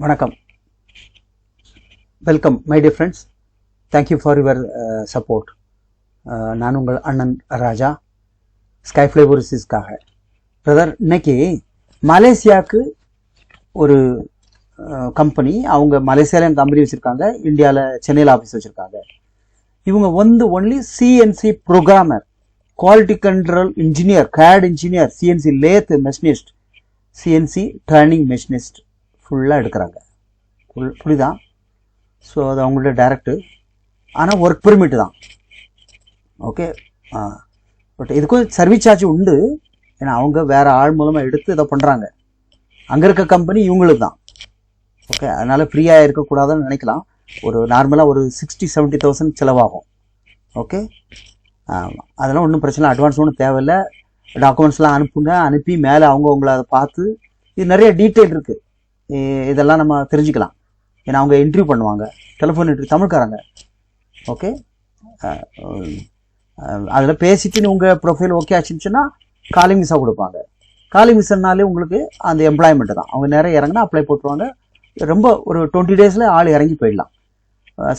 வணக்கம், welcome my dear friends. Thank you for your support. நான் உங்கள் அண்ணன் ராஜா, ஸ்கைஃப்ளை ஓவர்சீஸ்க்காக. பிரதர், இன்னைக்கு மலேசியாவுக்கு ஒரு கம்பெனி, அவங்க மலேசியாவில் கம்பெனி வச்சுருக்காங்க, இந்தியாவில் சென்னையில் ஆஃபீஸ் வச்சுருக்காங்க. இவங்க only CNC programmer, quality control engineer, CAD engineer, CNC lathe machinist, CNC turning machinist ஃபுல்லாக எடுக்கிறாங்க. புரியுதான்? ஸோ அது அவங்களோட டைரக்டு, ஆனால் ஒர்க் பெர்மிட் தான். ஓகே, பட் இதுக்கும் சர்வீஸ் சார்ஜ் உண்டு. ஏன்னா அவங்க வேறு ஆள் மூலமாக எடுத்து இதை பண்ணுறாங்க. அங்கே இருக்க கம்பெனி இவங்களுக்கு தான். ஓகே, அதனால் ஃப்ரீயாக இருக்கக்கூடாதுன்னு நினைக்கலாம். ஒரு நார்மலாக ஒரு 60-70,000 செலவாகும். ஓகே, அதெல்லாம் ஒன்றும் பிரச்சனை, அட்வான்ஸ் ஒன்றும் தேவையில்லை. டாக்குமெண்ட்ஸ்லாம் அனுப்புங்க, அனுப்பி மேலே அவங்க உங்களை அதை பார்த்து, இது நிறைய டீட்டெயில் இருக்குது, இதெல்லாம் நம்ம தெரிஞ்சுக்கலாம். ஏன்னா அவங்க இன்டர்வியூ பண்ணுவாங்க, டெலிஃபோன் இன்டர்வியூ, தமிழ்காரங்க. ஓகே, அதில் பேசிட்டு உங்கள் ப்ரொஃபைல் ஓகே ஆச்சுன்னா காலிங் விசா கொடுப்பாங்க. காலிங் விசானாலே உங்களுக்கு அந்த எம்ப்ளாய்மெண்ட்டு தான். அவங்க நேரம் இறங்கினா அப்ளை போட்டுருவாங்க. ரொம்ப ஒரு 20 days ஆள் இறங்கி போயிடலாம்.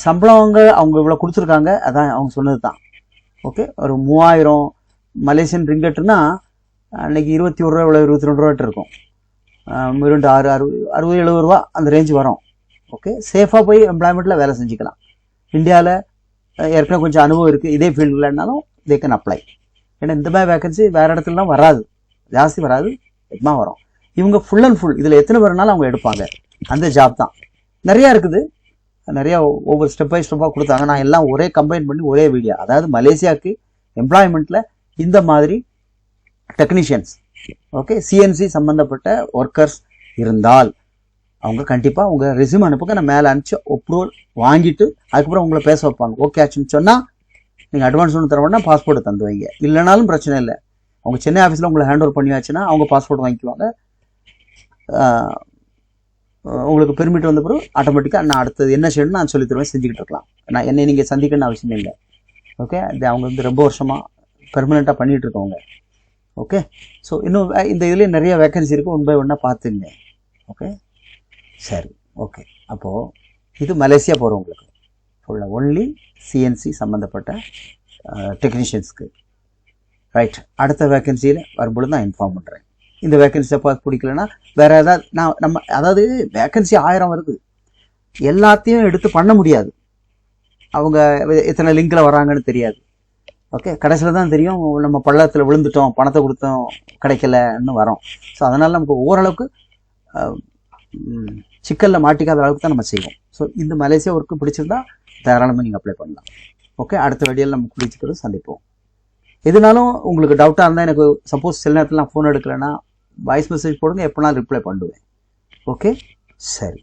சம்பளம் அவங்க இவ்வளோ கொடுத்துருக்காங்க, அதான் அவங்க சொன்னது தான். ஓகே, ஒரு 3000 மலேசியன் ரிங்கெட்டுனா அன்றைக்கி 21 ரூபா, இவ்வளோ 22 ரூபாட்டு இருக்கும். 60-70 ரூபா அந்த ரேஞ்சு வரும். ஓகே, சேஃபாக போய் எம்ப்ளாய்மெண்ட்டில் வேலை செஞ்சுக்கலாம். இந்தியாவில் ஏற்கனவே கொஞ்சம் அனுபவம் இருக்குது, இதே ஃபீல்டுலனாலும் தே கேன் அப்ளை. ஏன்னா இந்த மாதிரி வேகன்சி வேறு இடத்துலலாம் வராது, ஜாஸ்தி வராது, எக்மா வரும். இவங்க ஃபுல் அண்ட் ஃபுல் இதில் எத்தனை பேர்னாலும் அவங்க எடுப்பாங்க. அந்த ஜாப் தான் நிறையா இருக்குது, நிறையா ஒவ்வொரு ஸ்டெப் பை ஸ்டெப்பாக கொடுத்தாங்க. நான் எல்லாம் ஒரே கம்பைன் பண்ணி ஒரே வீடியோ, அதாவது மலேசியாவுக்கு எம்ப்ளாய்மெண்ட்டில் இந்த மாதிரி டெக்னீஷியன்ஸ், ஓகே, சிஎன்சி சம்மந்தப்பட்ட ஒர்க்கர்ஸ் இருந்தால் அவங்க கண்டிப்பாக உங்கள் ரெஸ்யூம் அனுப்புங்க. நான் மேலே அனுப்பிச்சு அப்ரூவல் வாங்கிட்டு அதுக்கப்புறம் உங்களை பேச வைப்பாங்க. ஓகே ஆச்சுன்னு சொன்னால் நீங்கள் அட்வான்ஸ் ஒன்று தரவேன்னா பாஸ்போர்ட் தந்து வைங்க. இல்லைனாலும் பிரச்சனை இல்லை, அவங்க சென்னை ஆஃபீஸில் உங்களை ஹேண்ட் ஓவர் பண்ணியாச்சுன்னா அவங்க பாஸ்போர்ட் வாங்கிக்குவாங்க. உங்களுக்கு பெர்மிட் வந்த பிறகு ஆட்டோமேட்டிக்காக நான் அடுத்தது என்ன செய்யணும்னு நான் சொல்லி தருவேன், செஞ்சுக்கிட்டு இருக்கலாம். நான் என்னை நீங்கள் சந்திக்கணும்னு அவசியம் இல்லை. ஓகே, அது அவங்க ரொம்ப வருஷமாக பெர்மனெண்ட்டாக பண்ணிகிட்டு இருக்கவங்க. ஓகே, ஸோ இன்னும் இந்த இதுலேயே நிறைய வேக்கன்சி இருக்குது, ஒன் பை ஒன்னாக பார்த்துங்க. ஓகே, சரி, ஓகே. அப்போது இது மலேசியா போகிறவங்களுக்கு ஃபுல்லாக ஒன்லி சிஎன்சி சம்மந்தப்பட்ட டெக்னீஷியன்ஸ்க்கு. ரைட், அடுத்த வேக்கன்சியில் வரும்பொழுது நான் இன்ஃபார்ம் பண்ணுறேன். இந்த வேக்கன்சியை பார்த்து பிடிக்கலன்னா வேறு ஏதாவது நம்ம அதாவது வேக்கன்சி 1000 வருது, எல்லாத்தையும் எடுத்து பண்ண முடியாது. அவங்க எத்தனை லிங்கில் வராங்கன்னு தெரியாது. ஓகே, கடைசியில் தான் தெரியும் நம்ம பள்ளத்தில் விழுந்துட்டோம், பணத்தை கொடுத்தோம், கிடைக்கலன்னு வரோம். ஸோ அதனால் நமக்கு ஓரளவுக்கு சிக்கலில் மாட்டிக்காத அளவுக்கு தான் நம்ம செய்வோம். ஸோ இந்த மலேசியா ஒர்க்கு பிடிச்சிருந்தா தாராளமாக நீங்கள் அப்ளை பண்ணலாம். ஓகே, அடுத்த வீடியோவில் நம்ம பிடிச்சிக்கிறது சந்திப்போம். எதுனாலும் உங்களுக்கு டவுட்டாக இருந்தால் எனக்கு சப்போஸ் சில நேரத்தில் நான் ஃபோன் எடுக்கலைன்னா வாய்ஸ் மெசேஜ் போடுங்க, எப்போனாலும் ரிப்ளை பண்ணுவேன். ஓகே, சரி.